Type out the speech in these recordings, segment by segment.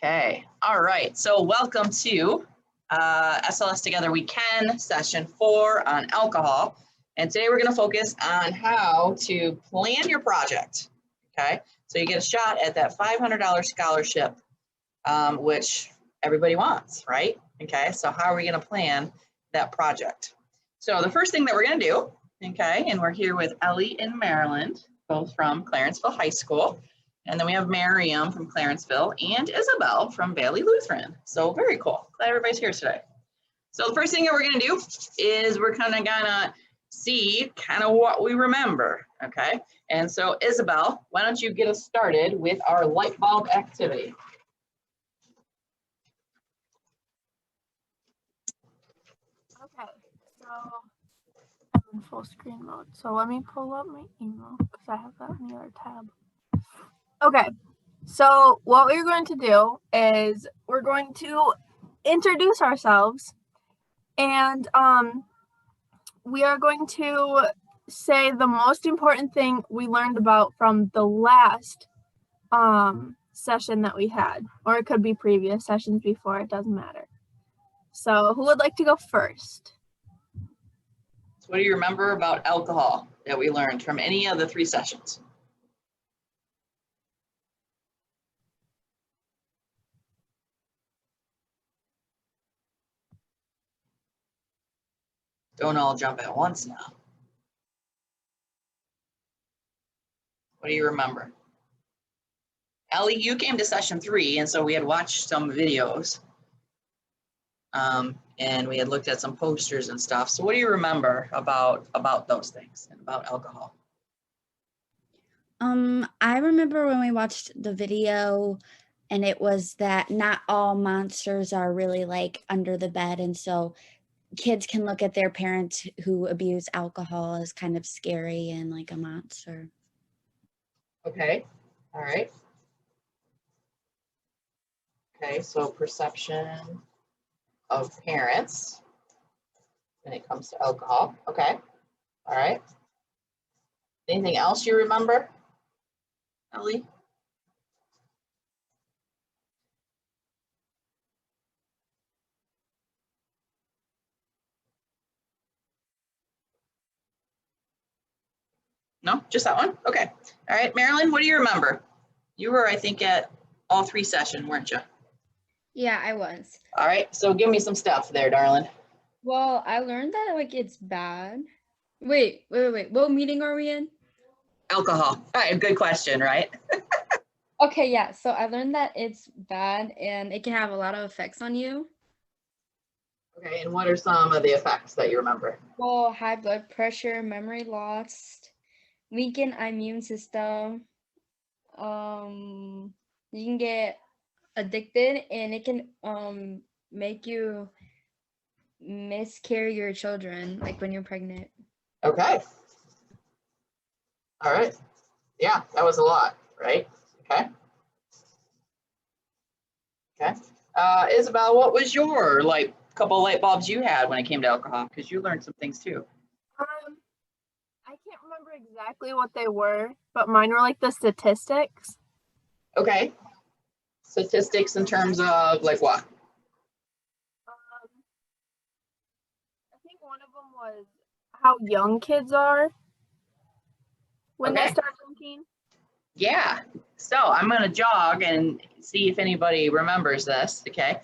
Okay, all right. So welcome to SLS Together We Can, session 4 on alcohol. And today we're going to focus on how to plan your project. Okay, so you get a shot at that $500 scholarship, which everybody wants, right? Okay, so how are we going to plan that project? So the first thing that we're going to do, okay, and we're here with Ellie and Maryland, both from Clarenceville High School. And then we have Miriam from Clarenceville and Isabel from Valley Lutheran. So very cool. Glad everybody's here today. So the first thing that we're going to do is we're kind of gonna see kind of what we remember, okay? And so Isabel, why don't you get us started with our light bulb activity? Okay, so I'm in full screen mode. So let me pull up my email because I have that in the other tab. Okay, so what we're going to do is we're going to introduce ourselves, and we are going to say the most important thing we learned about from the last session that we had, or it could be previous sessions before, it doesn't matter. So who would like to go first? So what do you remember about alcohol that we learned from any of the 3 sessions? Don't all jump at once now. What do you remember? Ellie, you came to session 3, and so we had watched some videos. And we had looked at some posters and stuff. So what do you remember about those things and about alcohol? I remember when we watched the video, and it was that not all monsters are really like under the bed, and so kids can look at their parents who abuse alcohol as kind of scary and like a monster. Okay, all right. Okay, so perception of parents when it comes to alcohol. Okay, all right. Anything else you remember, Ellie? No, just that one? Okay. All right, Marilyn, what do you remember? You were, I think, at all 3 sessions, weren't you? Yeah, I was. All right, so give me some stuff there, darling. Well, I learned that like it's bad. Wait. What meeting are we in? Alcohol. All right, good question, right? Okay, yeah. So I learned that it's bad and it can have a lot of effects on you. Okay, and what are some of the effects that you remember? Well, high blood pressure, memory loss, weakened immune system. You can get addicted and it can make you miscarry your children, like when you're pregnant. Okay. All right. Yeah, that was a lot, right? Okay. Okay. Isabel, what was your couple light bulbs you had when it came to alcohol? Because you learned some things too. I can't remember exactly what they were, but mine were like the statistics. Okay. Statistics in terms of like what? I think one of them was how young kids are when they start drinking. Yeah. So I'm going to jog and see if anybody remembers this. Okay.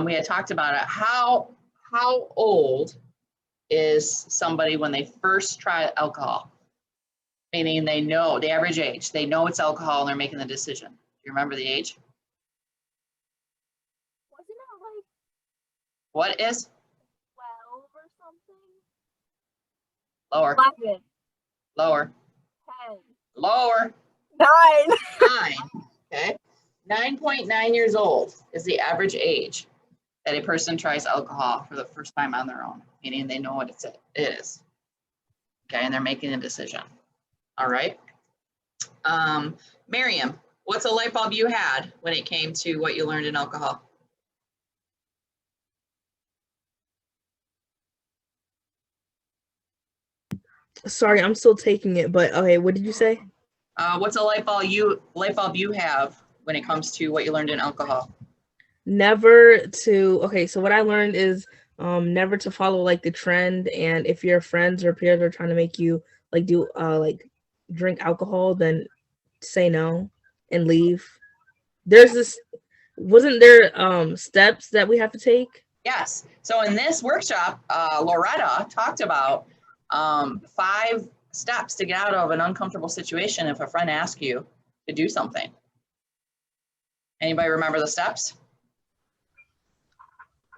We had talked about it. How old is somebody when they first try alcohol? Meaning they know the average age. They know it's alcohol and they're making the decision. Do you remember the age? Wasn't it like What is? 12 or something? Lower. 11. Lower. 10. Lower. 9. 9. Okay. 9.9 years old is the average age that a person tries alcohol for the first time on their own, meaning they know what it is. Okay, and they're making a decision. All right. Miriam, what's a light bulb you had when it came to what you learned in alcohol? Sorry, I'm still taking it, but okay, what did you say? What's a light bulb you have when it comes to what you learned in alcohol? never to. Okay, so what I learned is never to follow like the trend, and if your friends or peers are trying to make you like do like drink alcohol, then say no and leave. There's this wasn't there steps that we have to take? Yes. So in this workshop, Loretta talked about 5 steps to get out of an uncomfortable situation if a friend asks you to do something. Anybody remember the steps?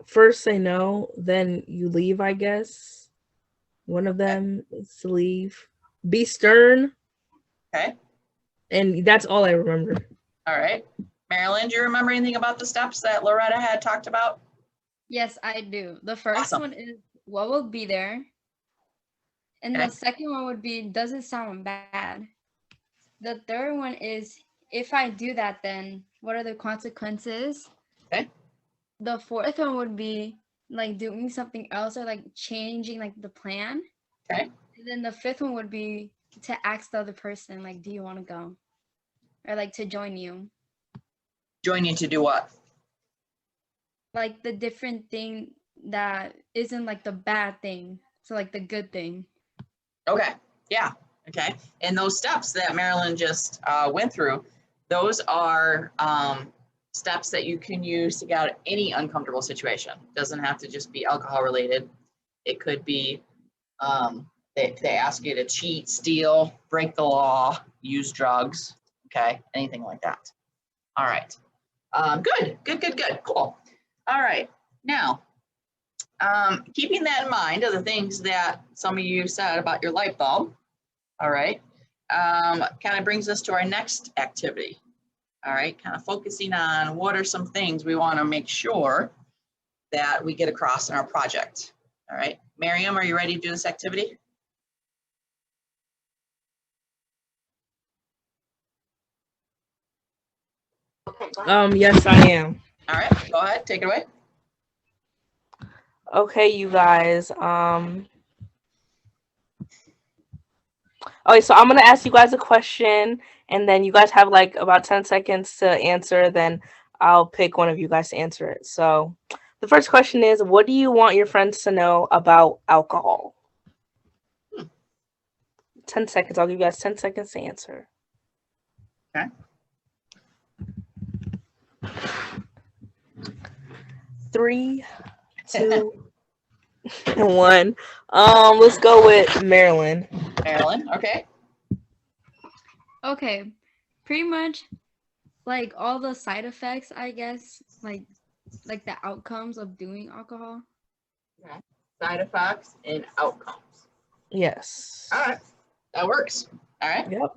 First say no, then you leave, I guess. One of them is to leave. Be stern. Okay. And that's all I remember. All right. Marilyn, do you remember anything about the steps that Loretta had talked about? Yes, I do. The first Awesome. one is what will be there. And Okay. the second one would be, does it sound bad? The third one is, if I do that, then what are the consequences? Okay. The fourth one would be like doing something else or like changing like the plan. Okay. And then the fifth one would be to ask the other person, like, do you want to go? Or like to join you. Join you to do what? Like the different thing that isn't like the bad thing. So like the good thing. Okay. Yeah. Okay. And those steps that Marilyn just went through, those are steps that you can use to get out of any uncomfortable situation. Doesn't have to just be alcohol related. It could be they ask you to cheat, steal, break the law, use drugs. Okay. Anything like that. All right. Good. Cool. All right. Now, keeping that in mind are the things that some of you said about your light bulb. All right. Kind of brings us to our next activity. All right. Kind of focusing on what are some things we want to make sure that we get across in our project. All right. Miriam, are you ready to do this activity? Yes, I am. All right. Go ahead. Take it away. Okay, you guys. Okay, so I'm gonna ask you guys a question, and then you guys have like about 10 seconds to answer. Then I'll pick one of you guys to answer it. So, the first question is, what do you want your friends to know about alcohol? 10 seconds. I'll give you guys 10 seconds to answer. Okay. 3, 2, 1. Let's go with Marilyn. Marilyn. Okay. Okay. Pretty much like all the side effects, I guess, like the outcomes of doing alcohol. Okay. Side effects and outcomes. Yes. All right. That works. All right. Yep.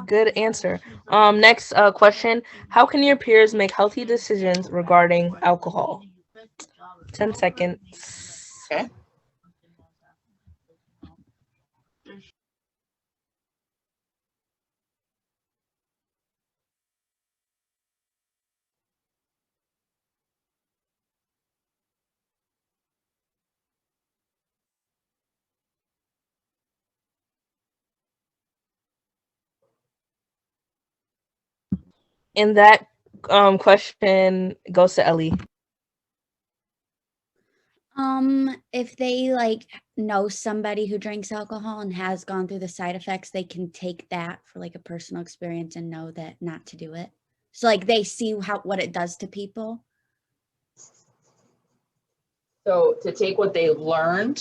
Good answer. Next question. How can your peers make healthy decisions regarding alcohol? 10 seconds. Okay. And that question goes to Ellie. If they like know somebody who drinks alcohol and has gone through the side effects, they can take that for like a personal experience and know that not to do it. So like they see what it does to people. So to take what they learned.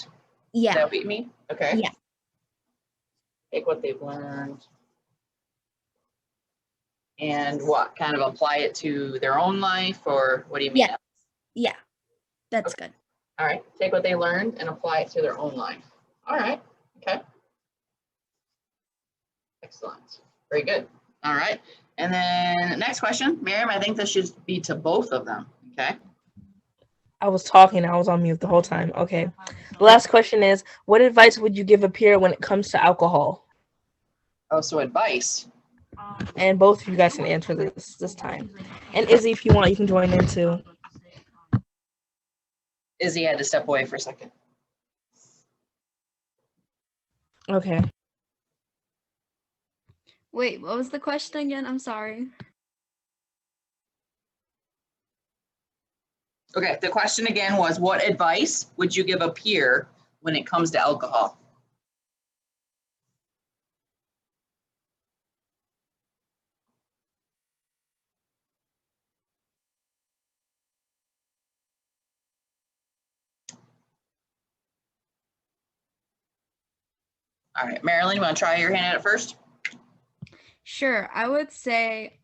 Is Yeah. that what you mean? Okay. Yeah. Take what they've learned and what, kind of apply it to their own life, or what do you mean? Yeah. Yeah. That's good. All right. Take what they learned and apply it to their own life. All right. Okay. Excellent. Very good. All right. And then next question, Miriam, I think this should be to both of them. Okay. I was talking. I was on mute the whole time. Okay. The last question is, what advice would you give a peer when it comes to alcohol? Oh, so advice. And both of you guys can answer this time. And Izzy, if you want, you can join in too. Izzy had to step away for a second. Okay. Wait, what was the question again? I'm sorry. Okay, the question again was, what advice would you give a peer when it comes to alcohol? All right, Marilyn, you want to try your hand at it first? Sure, I would say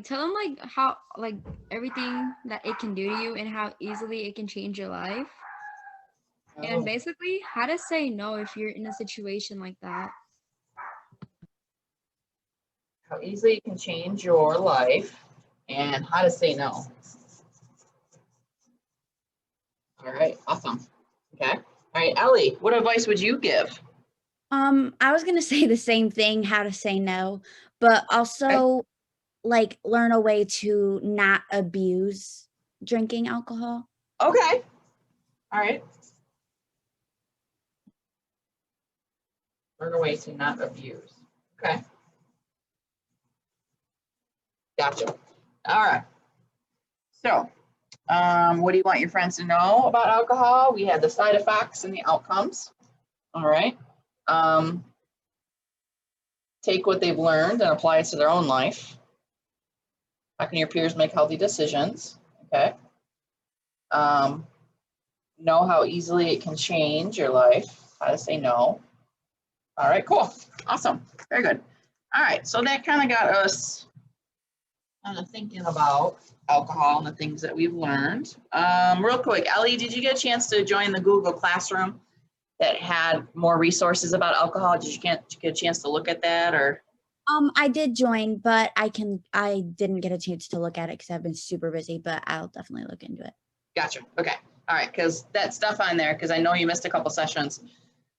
tell them like how like everything that it can do to you and how easily it can change your life. And basically how to say no if you're in a situation like that. How easily it can change your life and how to say no. All right, awesome. Okay. All right, Ellie, what advice would you give? I was gonna say the same thing, how to say no, but also like learn a way to not abuse drinking alcohol. Okay. All right. Learn a way to not abuse. Okay. Gotcha. All right. So, what do you want your friends to know about alcohol? We had the side effects and the outcomes. All right. Take what they've learned and apply it to their own life. How can your peers make healthy decisions? Okay. Know how easily it can change your life. How to say no. All right, cool. Awesome. Very good. All right, so that kind of got us kind of thinking about alcohol and the things that we've learned. Real quick, Ellie, did you get a chance to join the Google Classroom that had more resources about alcohol? Did you get a chance to look at that, or? I did join, but I didn't get a chance to look at it because I've been super busy, but I'll definitely look into it. Gotcha. Okay. All right, because that stuff on there, because I know you missed a couple sessions,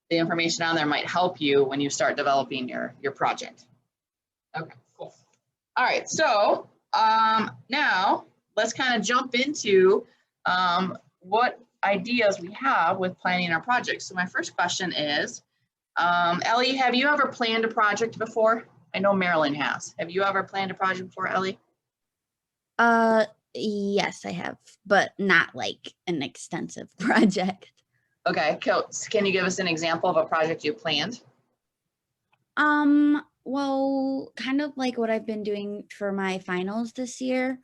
the information on there might help you when you start developing your project. Okay, cool. All right, so now let's kind of jump into what ideas we have with planning our projects. So my first question is, Ellie, have you ever planned a project before? I know Marilyn has. Have you ever planned a project before, Ellie? Yes, I have, but not like an extensive project. Okay, can you give us an example of a project you planned? Well, kind of like what I've been doing for my finals this year.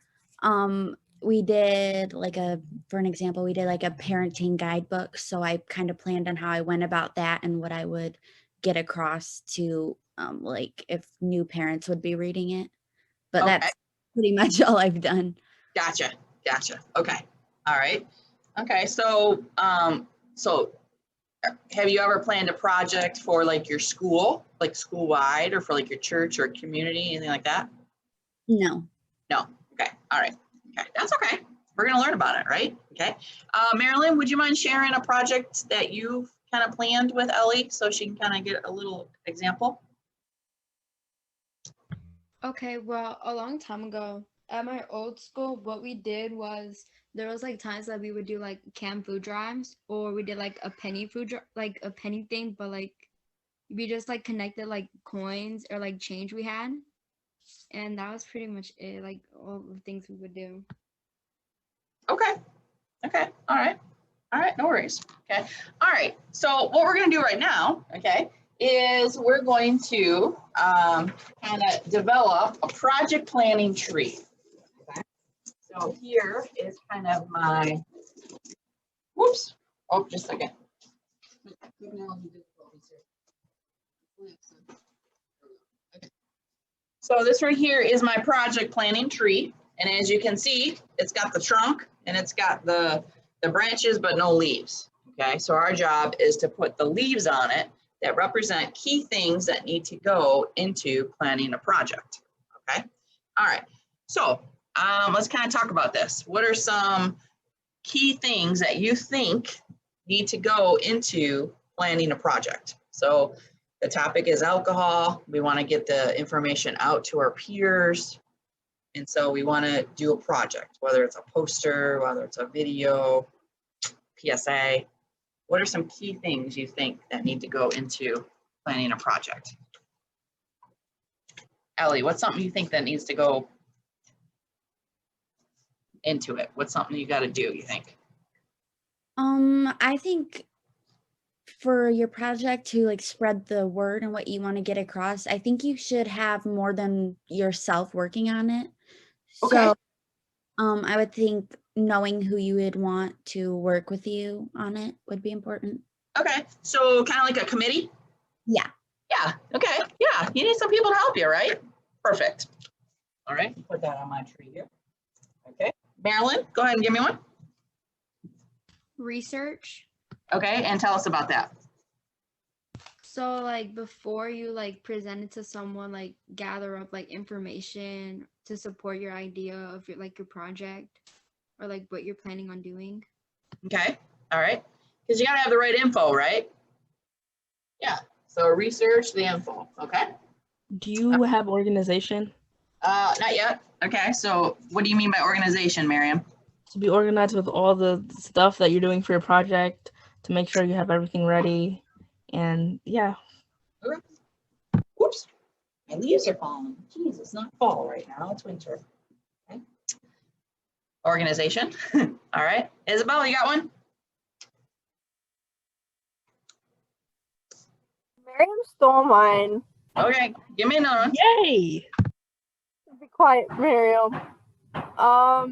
We did for an example, we did like a parenting guidebook. So I kind of planned on how I went about that and what I would get across to like if new parents would be reading it. But Okay. that's pretty much all I've done. Gotcha. Okay. All right. Okay. So, so have you ever planned a project for like your school, like school-wide, or for like your church or community, anything like that? No. No. Okay. All right. Okay. That's okay. We're going to learn about it, right? Okay. Marilyn, would you mind sharing a project that you've kind of planned with Ellie so she can kind of get a little example? Okay, well, a long time ago at my old school, what we did was there was like times that we would do like canned food drives, or we did like a penny like a penny thing, but like we just like connected like coins or like change we had. And that was pretty much it, like all the things we would do. Okay. All right. No worries. Okay. All right. So what we're going to do right now, okay, is we're going to kind of develop a project planning tree. Okay. So here is kind of my, whoops. Oh, just a second. Okay. So this right here is my project planning tree. And as you can see, it's got the trunk and it's got the branches, but no leaves. Okay, so our job is to put the leaves on it that represent key things that need to go into planning a project. Okay, all right. So let's kind of talk about this. What are some key things that you think need to go into planning a project? So the topic is alcohol. We want to get the information out to our peers. And so we want to do a project, whether it's a poster, whether it's a video, PSA. What are some key things you think that need to go into planning a project? Ellie, what's something you think that needs to go into it? What's something you got to do, you think? I think for your project to like spread the word and what you want to get across, I think you should have more than yourself working on it. Okay. So, I would think knowing who you would want to work with you on it would be important. Okay, so kind of like a committee? Yeah. Yeah, okay, yeah, you need some people to help you, right? Perfect. All right, put that on my tree here. Okay, Marilyn, go ahead and give me one. Research. Okay, and tell us about that. So like before you like present it to someone, like gather up like information to support your idea of your like your project or like what you're planning on doing. Okay, all right, because you gotta have the right info, right? Yeah, so research the info, okay? Do you have organization? Not yet. Okay, so what do you mean by organization, Miriam? To be organized with all the stuff that you're doing for your project, to make sure you have everything ready, and yeah. Okay. Whoops, my leaves are falling. Jeez, it's not fall right now, it's winter. Okay. Organization, all right. Isabel, you got one? Miriam stole mine. Okay, give me another one. Yay! Be quiet, Miriam. How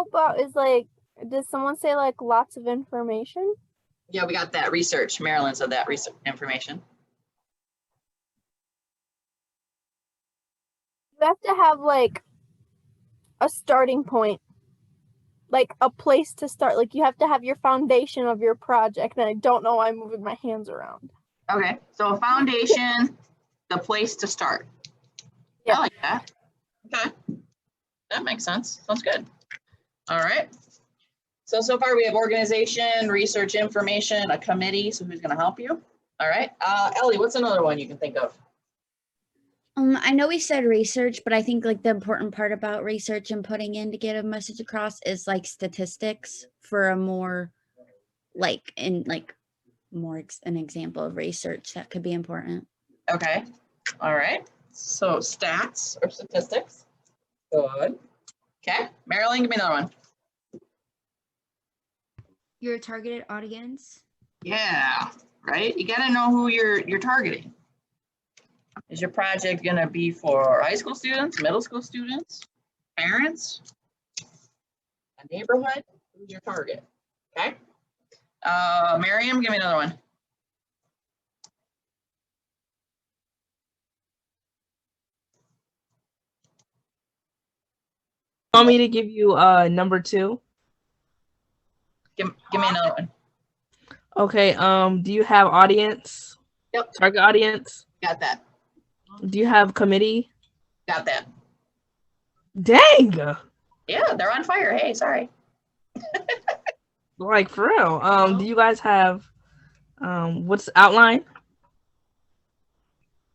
about is like, does someone say like lots of information? Yeah, we got that research. Marilyn said that research information. You have to have like a starting point, like a place to start. Like you have to have your foundation of your project. And I don't know why I'm moving my hands around. Okay, so a foundation, the place to start. Yeah. I like that. Okay, that makes sense. Sounds good. All right. So far we have organization, research information, a committee. So who's going to help you? All right. Ellie, what's another one you can think of? I know we said research, but I think like the important part about research and putting in to get a message across is like statistics for a more like an example of research that could be important. Okay. All right. So stats or statistics. Good. Okay. Marilyn, give me another one. Your targeted audience. Yeah. Right. You got to know who you're targeting. Is your project going to be for high school students, middle school students, parents, a neighborhood? Who's your target? Okay. Miriam, give me another one. Want me to give you number 2? Give me another one. Okay. Do you have audience? Yep. Target audience? Got that. Do you have committee? Got that. Dang! Yeah, they're on fire. Hey, sorry. Like for real. Do you guys have what's outline?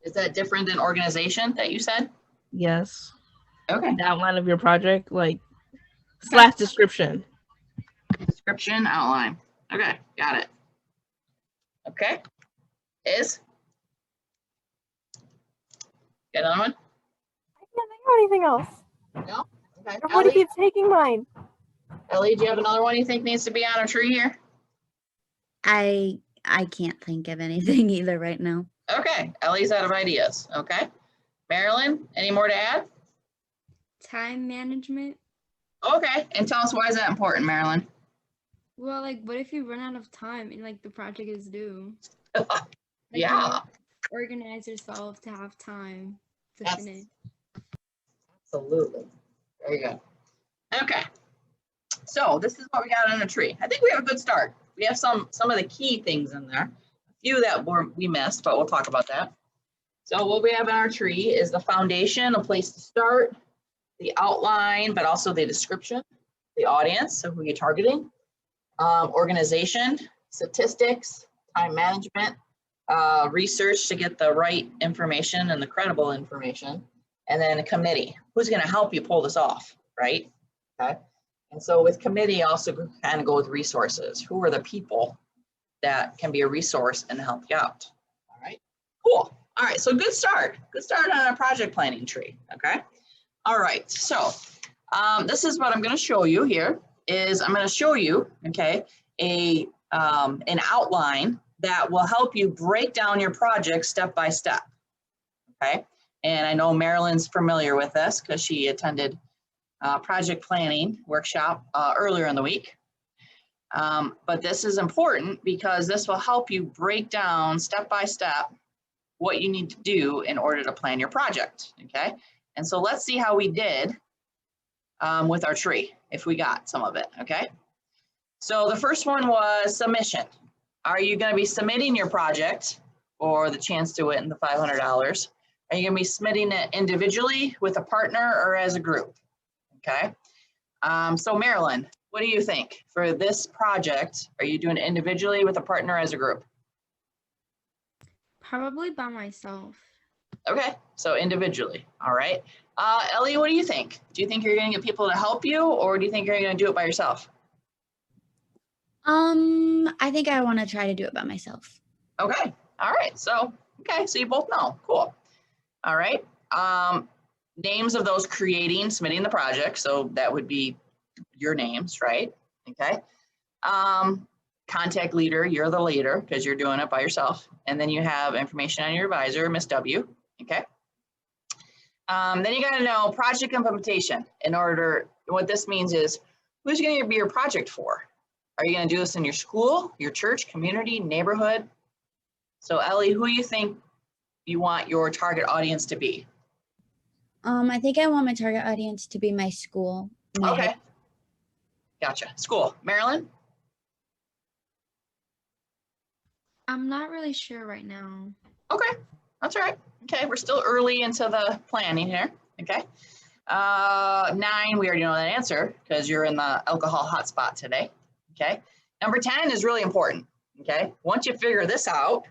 Is that different than organization that you said? Yes. Okay. The outline of your project, like / description. Description, outline. Okay, got it. Okay. Is? Got another one? I can't think of anything else. No? Okay. Everybody Ellie, keeps taking mine. Ellie, do you have another one you think needs to be on a tree here? I can't think of anything either right now. Okay, Ellie's out of ideas. Okay. Marilyn, any more to add? Time management. Okay, and tell us why is that important, Marilyn? Well, like what if you run out of time and like the project is due? Like, Yeah, organize yourself to have time to That's- finish. absolutely. Very good. Okay, so this is what we got on a tree. I think we have a good start. We have some of the key things in there. A few that we missed, but we'll talk about that. So what we have in our tree is the foundation, a place to start, the outline, but also the description, the audience, so who you're targeting, organization, statistics, time management, research to get the right information and the credible information, and then a committee. Who's going to help you pull this off, right? Okay. And so with committee, also kind of go with resources. Who are the people that can be a resource and help you out? All right, cool. All right, so good start. Good start on a project planning tree, okay? All right, so this is what I'm going to show you here is I'm going to show you, okay, an outline that will help you break down your project step by step, okay? And I know Marilyn's familiar with this because she attended project planning workshop earlier in the week. But this is important because this will help you break down step by step what you need to do in order to plan your project, okay? And so let's see how we did with our tree, if we got some of it, okay? So the first one was submission. Are you going to be submitting your project for the chance to win the $500? Are you going to be submitting it individually with a partner or as a group? Okay. So Marilyn, what do you think for this project? Are you doing it individually with a partner or as a group? Probably by myself. Okay, so individually. All right. Ellie, what do you think? Do you think you're going to get people to help you, or do you think you're going to do it by yourself? I think I want to try to do it by myself. Okay. All right. So, okay. So you both know. Cool. All right. Names of those creating, submitting the project. So that would be your names, right? Okay. Contact leader, you're the leader because you're doing it by yourself. And then you have information on your advisor, Miss W. Okay. Then you got to know project implementation in order. What this means is who's going to be your project for? Are you going to do this in your school, your church, community, neighborhood? So Ellie, who do you think you want your target audience to be? I think I want my target audience to be my school. Okay. Gotcha. School. Marilyn? I'm not really sure right now. Okay. That's all right. Okay. We're still early into the planning here. Okay. 9, we already know that answer because you're in the alcohol hotspot today. Okay. Number 10 is really important. Okay. Once you figure this out,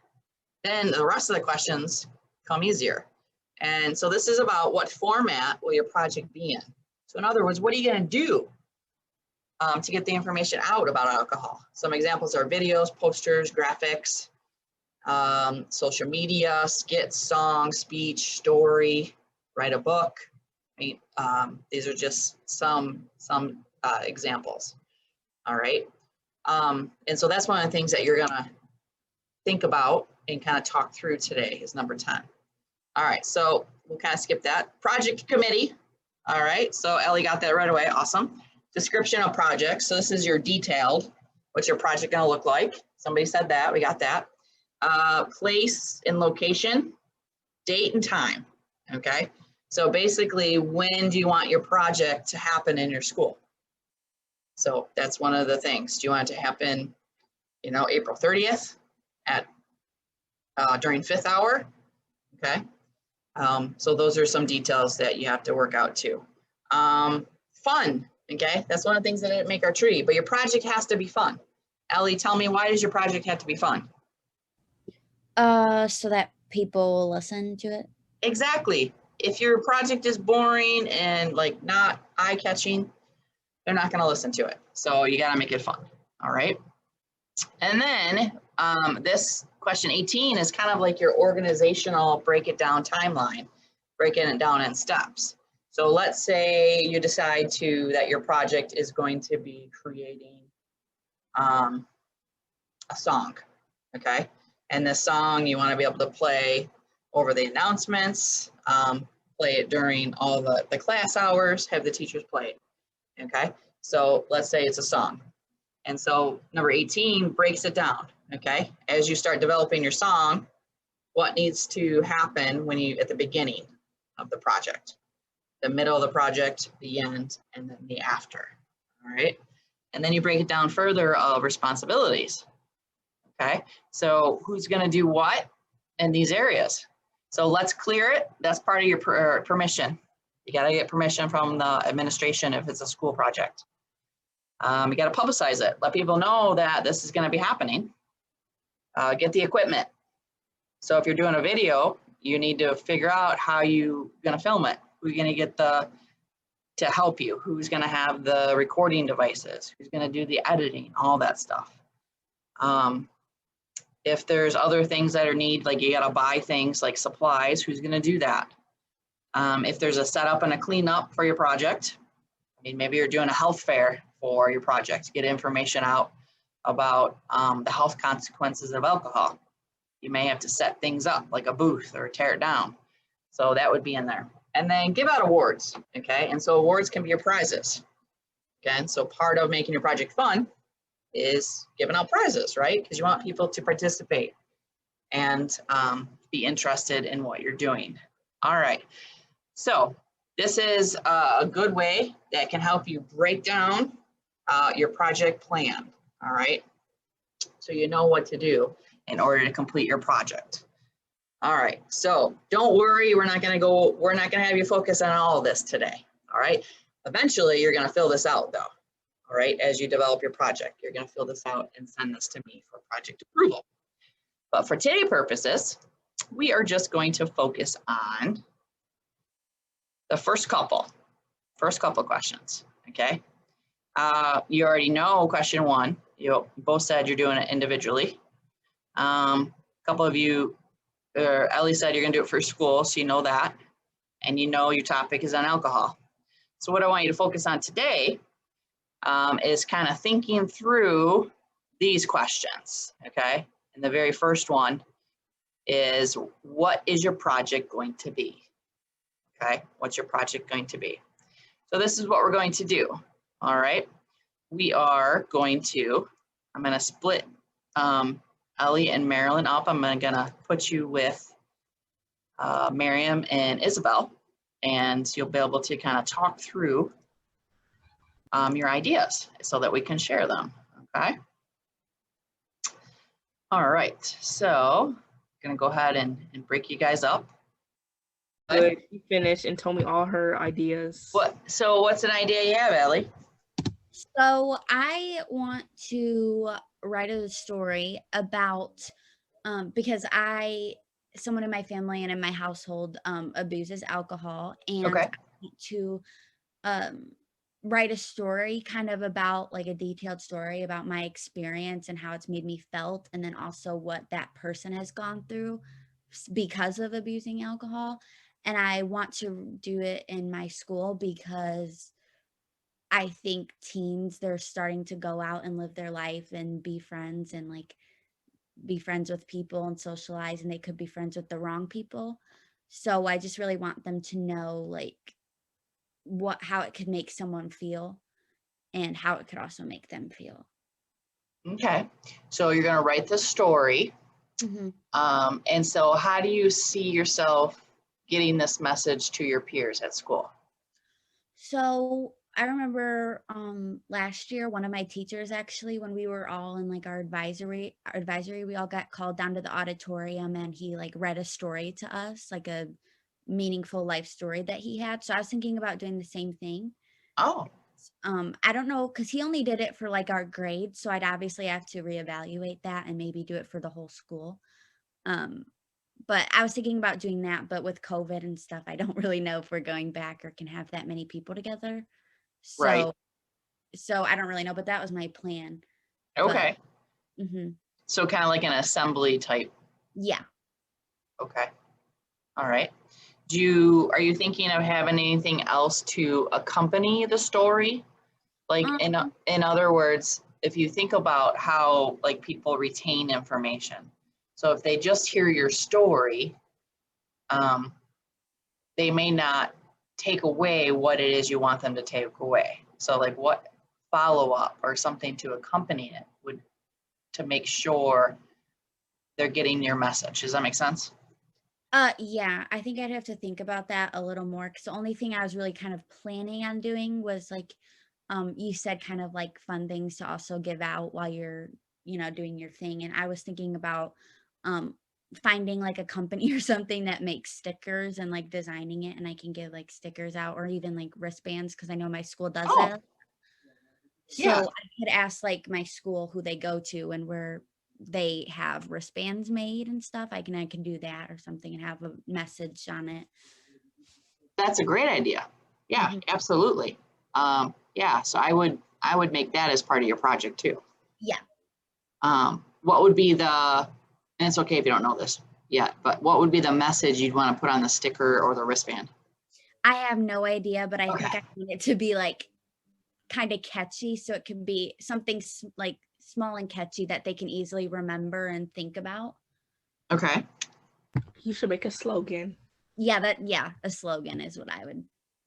then the rest of the questions come easier. And so this is about what format will your project be in. So in other words, what are you going to do to get the information out about alcohol? Some examples are videos, posters, graphics, social media, skits, songs, speech, story, write a book. These are just some examples. All right. And so that's one of the things that you're going to think about and kind of talk through today is number 10. All right, so we'll kind of skip that. Project committee. All right, so Ellie got that right away. Awesome. Description of project. So this is your detailed, what's your project going to look like? Somebody said that. We got that. Place and location, date and time. Okay, so basically, when do you want your project to happen in your school? So that's one of the things. Do you want it to happen, April 30th at during 5th hour? Okay. So those are some details that you have to work out too. Fun, okay? That's one of the things that didn't make our tree, but your project has to be fun. Ellie, tell me, why does your project have to be fun? So that people will listen to it. Exactly. If your project is boring and like not eye-catching, they're not gonna listen to it. So you gotta make it fun, all right? And then this question 18 is kind of like your organizational break it down timeline, breaking it down in steps. So let's say you decide that your project is going to be creating a song, okay? And this song you want to be able to play over the announcements, play it during all the class hours, have the teachers play it, okay? So let's say it's a song. And so number 18 breaks it down, okay? As you start developing your song, what needs to happen at the beginning of the project, the middle of the project, the end, and then the after, all right? And then you break it down further of responsibilities, okay? So who's gonna do what in these areas? So let's clear it. That's part of your permission. You gotta get permission from the administration if it's a school project. You got to publicize it. Let people know that this is going to be happening. Get the equipment. So if you're doing a video, you need to figure out how you're going to film it. Who's going to get to help you? Who's going to have the recording devices? Who's going to do the editing? All that stuff. If there's other things that are like you got to buy things like supplies, who's going to do that? If there's a setup and a cleanup for your project, I mean, maybe you're doing a health fair for your project, get information out about the health consequences of alcohol. You may have to set things up like a booth or tear it down. So that would be in there. And then give out awards, okay? And so awards can be your prizes, okay? And so part of making your project fun is giving out prizes, right? Because you want people to participate and be interested in what you're doing. All right, so this is a good way that can help you break down your project plan, all right? So you know what to do in order to complete your project. All right, so don't worry, we're not gonna have you focus on all of this today, all right? Eventually, you're gonna fill this out though, all right? As you develop your project, you're gonna fill this out and send this to me for project approval. But for today's purposes, we are just going to focus on the first couple questions, okay? You already know question one. You both said you're doing it individually. A couple of you, Ellie said you're gonna do it for school, so you know that. And you know your topic is on alcohol. So what I want you to focus on today is kind of thinking through these questions, okay? And the very first one is, what is your project going to be? Okay, what's your project going to be? So this is what we're going to do, all right? We are going to, I'm gonna split Ellie and Marilyn up. I'm gonna put you with Miriam and Isabel, and you'll be able to kind of talk through your ideas so that we can share them, okay? All right, so I'm gonna go ahead and break you guys up. Good. She finished and told me all her ideas. So what's an idea you have, Ellie? So I want to write a story about, because someone in my family and in my household abuses alcohol, and Okay. I want to write a story kind of about, like, a detailed story about my experience and how it's made me felt, and then also what that person has gone through because of abusing alcohol. And I want to do it in my school because I think teens, they're starting to go out and live their life and be friends and, like, be friends with people and socialize, and they could be friends with the wrong people. So I just really want them to know, like, how it could make someone feel and how it could also make them feel. Okay, so you're gonna write the story. Mm-hmm. And so how do you see yourself getting this message to your peers at school? So I remember last year, one of my teachers, actually, when we were all in, like, our advisory, we all got called down to the auditorium, and he, like, read a story to us, like a meaningful life story that he had. So I was thinking about doing the same thing. Oh, I don't know, because he only did it for, like, our grade, so I'd obviously have to reevaluate that and maybe do it for the whole school. But I was thinking about doing that, but with COVID and stuff, I don't really know if we're going back or can have that many people together. So, Right. So I don't really know, but that was my plan. okay. Mhm. So kind of like an assembly type. Yeah. Okay. All right. Are you thinking of having anything else to accompany the story? Like, in other words, if you think about how, like, people retain information. So if they just hear your story, they may not take away what it is you want them to take away. So, like, what follow-up or something to accompany it would, to make sure they're getting your message. Does that make sense? Yeah, I think I'd have to think about that a little more, because the only thing I was really kind of planning on doing was, like, you said, kind of like fun things to also give out while you're, doing your thing. And I was thinking about finding, like, a company or something that makes stickers and, like, designing it, and I can give, like, stickers out, or even, like, wristbands, because I know my school does Oh, that. So yeah. I could ask, like, my school who they go to and where they have wristbands made and stuff. I can do that or something and have a message on it. That's a great idea. Yeah, Mhm. absolutely. Yeah, so I would make that as part of your project too. Yeah. What would be and it's okay if you don't know this yet, but what would be the message you'd want to put on the sticker or the wristband? I have no idea, but I think Okay. I want it to be like kind of catchy, so it can be something like small and catchy that they can easily remember and think about. Okay. You should make a slogan. Yeah, a slogan is what I would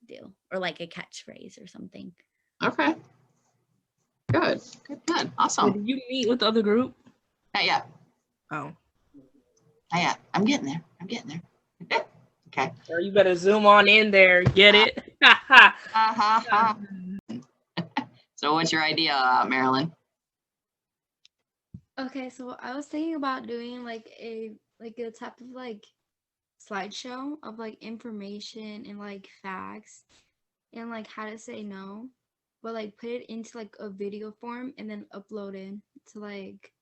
do, or like a catchphrase or something. Okay. Good. Wait, Awesome. did you meet with the other group? Not yet. Oh. Not yet. I'm getting there. Okay. Girl, you better zoom on in there. Get it? Ha ha. Ha, ha, ha. So what's your idea, Marilyn? Okay, so I was thinking about doing like a type of like slideshow of like information and like facts and like how to say no, but like put it into like a video form and then upload it to like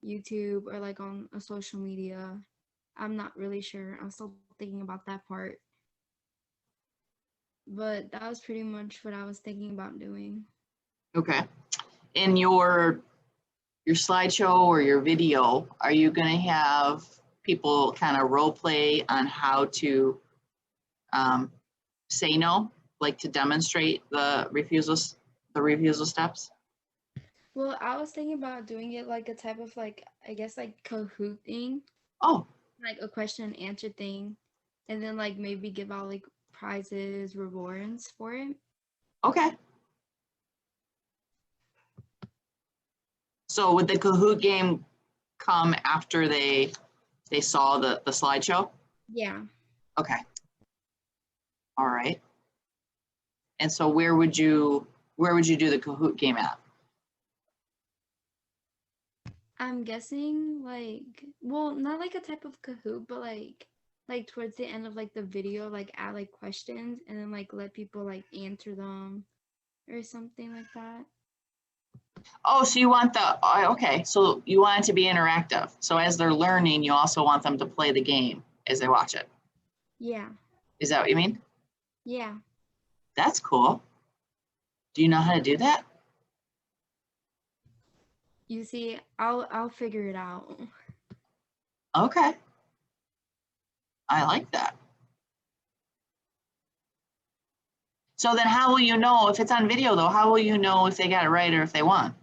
YouTube or like on a social media. I'm not really sure. I'm still thinking about that part. But that was pretty much what I was thinking about doing. Okay. In your slideshow or your video, are you going to have people kind of role play on how to say no, like to demonstrate the refusal steps? Well, I was thinking about doing it like a type of like, I guess like Kahoot thing, Oh, like a question and answer thing, and then like maybe give out like prizes, rewards for it. okay. So would the Kahoot game come after they saw the slideshow? Yeah. Okay. All right. And so where would you do the Kahoot game at? I'm guessing like, well, not like a type of Kahoot, but like towards the end of like the video, like add like questions and then like let people like answer them or something like that. Oh, so you want okay. So you want it to be interactive. So as they're learning, you also want them to play the game as they watch it. Yeah. Is that what you mean? Yeah. That's cool. Do you know how to do that? You see, I'll figure it out. Okay. I like that. So then how will you know if it's on video though? How will you know if they got it right or if they won?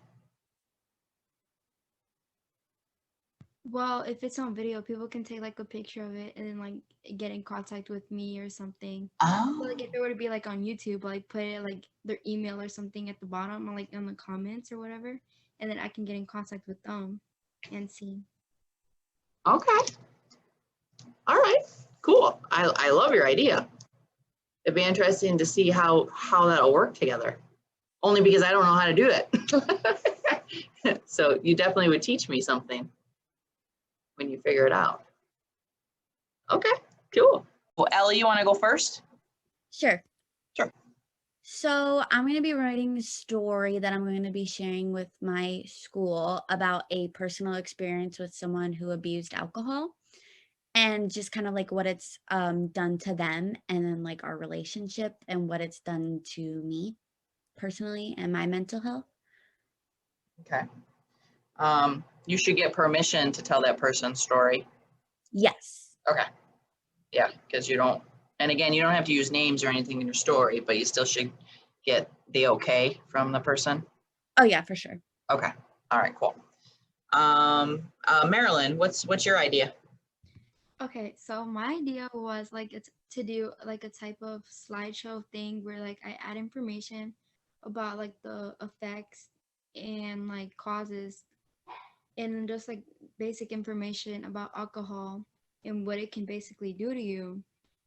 Well, if it's on video, people can take like a picture of it and then like get in contact with me or something. So, Oh, like if it were to be like on YouTube, like put it like their email or something at the bottom or like in the comments or whatever, and then I can get in contact with them and see. okay. All right. Cool. I love your idea. It'd be interesting to see how that'll work together. Only because I don't know how to do it. So you definitely would teach me something when you figure it out. Okay, cool. Well, Ellie, you want to go first? Sure. Sure. So I'm going to be writing a story that I'm going to be sharing with my school about a personal experience with someone who abused alcohol, and just kind of like what it's done to them, and then like our relationship and what it's done to me personally and my mental health. Okay. You should get permission to tell that person's story. Yes. Okay. Yeah, because you don't, and again, you don't have to use names or anything in your story, but you still should get the okay from the person. Oh yeah, for sure. Okay. All right, cool. Marilyn, what's your idea? Okay, so my idea was like it's to do like a type of slideshow thing where like I add information about like the effects and like causes and just like basic information about alcohol and what it can basically do to you.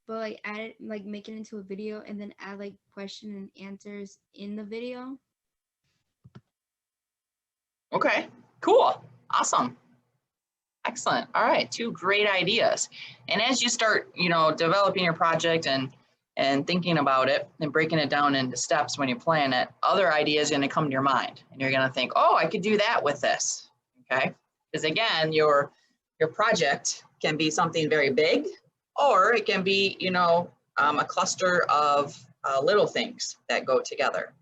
But like add it like make it into a video and then add like question and answers in the video. Okay, cool. Awesome. Excellent. All right, two great ideas. And as you start, developing your project and thinking about it and breaking it down into steps when you plan it, other ideas are going to come to your mind, and you're going to think, "Oh, I could do that with this." Okay? Because again, your project can be something very big, or it can be, a cluster of little things that go together.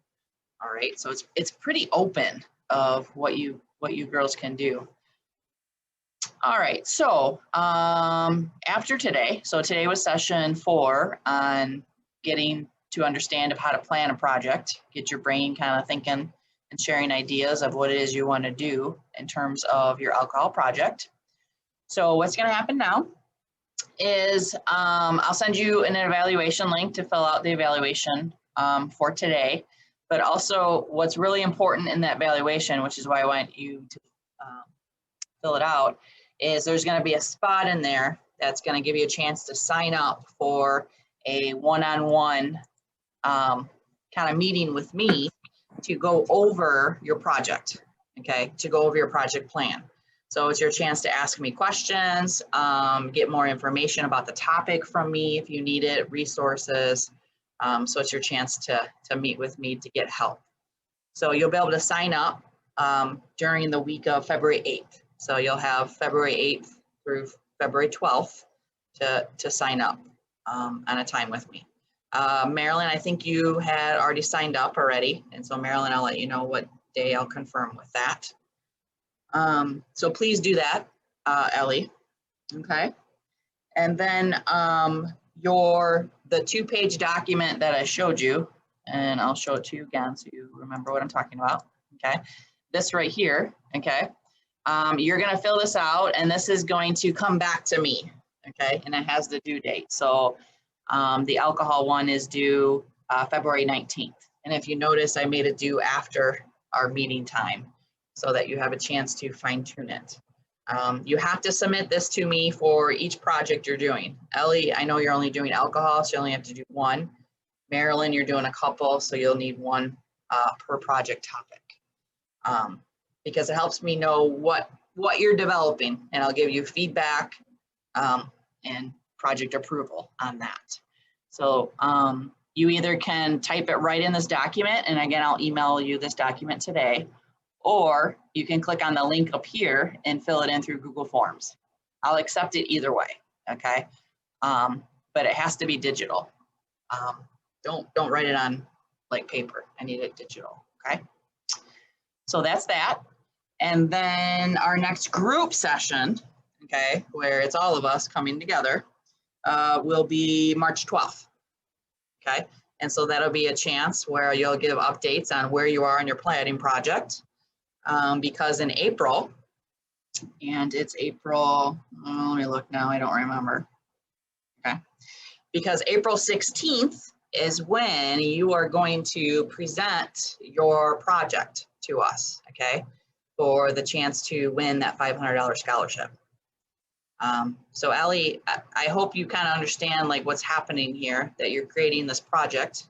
All right, so it's pretty open of what you girls can do. All right, so after today, so today was session 4 on getting to understand of how to plan a project, get your brain kind of thinking and sharing ideas of what it is you want to do in terms of your alcohol project. So what's going to happen now is I'll send you an evaluation link to fill out the evaluation for today. But also what's really important in that evaluation, which is why I want you to fill it out, is there's going to be a spot in there that's going to give you a chance to sign up for a one-on-one kind of meeting with me to go over your project, okay, to go over your project plan. So it's your chance to ask me questions, get more information about the topic from me if you need it, resources. So it's your chance to meet with me to get help. So you'll be able to sign up during the week of February 8th. So you'll have February 8th through February 12th to sign up on a time with me. Marilyn, I think you had already signed up already. And so Marilyn, I'll let you know what day I'll confirm with that. So please do that, Ellie, okay? And then the 2-page document that I showed you, and I'll show it to you again so you remember what I'm talking about, okay? This right here, okay? You're gonna fill this out and this is going to come back to me, okay? And it has the due date. So the alcohol one is due February 19th. And if you notice, I made it due after our meeting time so that you have a chance to fine tune it. You have to submit this to me for each project you're doing. Ellie, I know you're only doing alcohol, so you only have to do one. Marilyn, you're doing a couple, so you'll need one per project topic. Because it helps me know what you're developing, and I'll give you feedback and project approval on that. So you either can type it right in this document, and again, I'll email you this document today, or you can click on the link up here and fill it in through Google Forms. I'll accept it either way, okay? But it has to be digital. Don't write it on like paper. I need it digital, okay? So that's that. And then our next group session, okay, where it's all of us coming together, will be March 12th, okay? And so that'll be a chance where you'll give updates on where you are in your planning project. Because in April, and it's April, let me look now, I don't remember, okay? Because April 16th is when you are going to present your project to us, okay? For the chance to win that $500 scholarship. So Ellie, I hope you kind of understand like what's happening here, that you're creating this project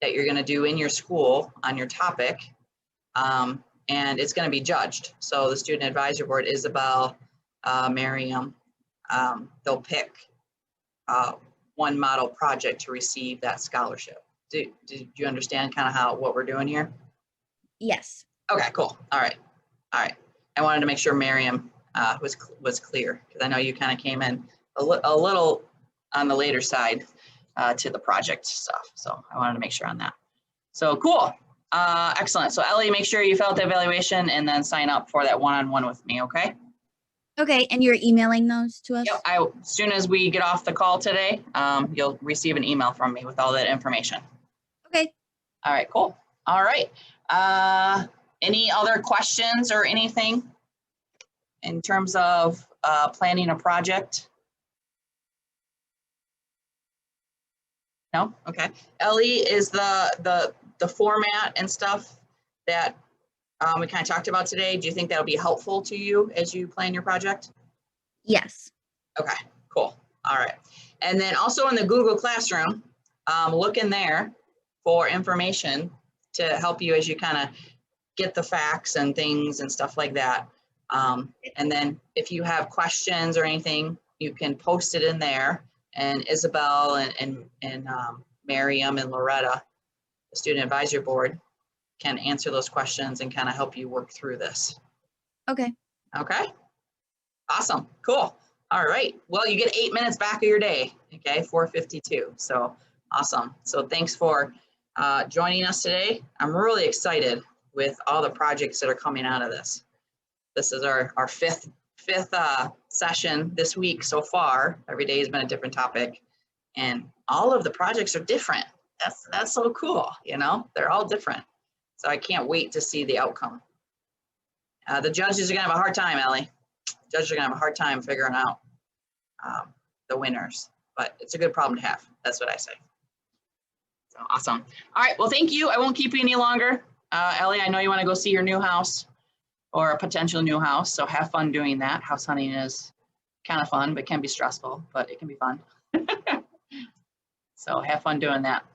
that you're gonna do in your school on your topic. And it's going to be judged. So the Student Advisory Board, Isabel, Miriam, they'll pick one model project to receive that scholarship. Do you understand kind of what we're doing here? Yes. Okay, cool. All right. I wanted to make sure Miriam was clear, because I know you kind of came in a little on the later side to the project stuff. So I wanted to make sure on that. So cool. Excellent. So Ellie, make sure you fill out the evaluation and then sign up for that one-on-one with me, okay? Okay, and you're emailing those to us? Yep, as soon as we get off the call today, you'll receive an email from me with all that information. Okay. All right, cool. All right. Any other questions or anything in terms of planning a project? No? Okay. Ellie, is the format and stuff that we kind of talked about today, do you think that'll be helpful to you as you plan your project? Yes. Okay, cool. All right. And then also in the Google Classroom, look in there for information to help you as you kind of get the facts and things and stuff like that. And then if you have questions or anything, you can post it in there, and Isabel and Miriam and Loretta, the Student Advisory Board, can answer those questions and kind of help you work through this. Okay. Okay. Awesome. Cool. All right. Well, you get 8 minutes back of your day. Okay. 4:52. So awesome. So thanks for joining us today. I'm really excited with all the projects that are coming out of this. This is our fifth session this week so far. Every day has been a different topic. And all of the projects are different. That's so cool, you know, they're all different. So I can't wait to see the outcome. The judges are gonna have a hard time, Ellie. Judges are gonna have a hard time figuring out the winners, but it's a good problem to have. That's what I say. So awesome. All right, well, thank you. I won't keep you any longer. Ellie, I know you wanna go see your new house or a potential new house, so have fun doing that. House hunting is kind of fun, but can be stressful, but it can be fun. So have fun doing that.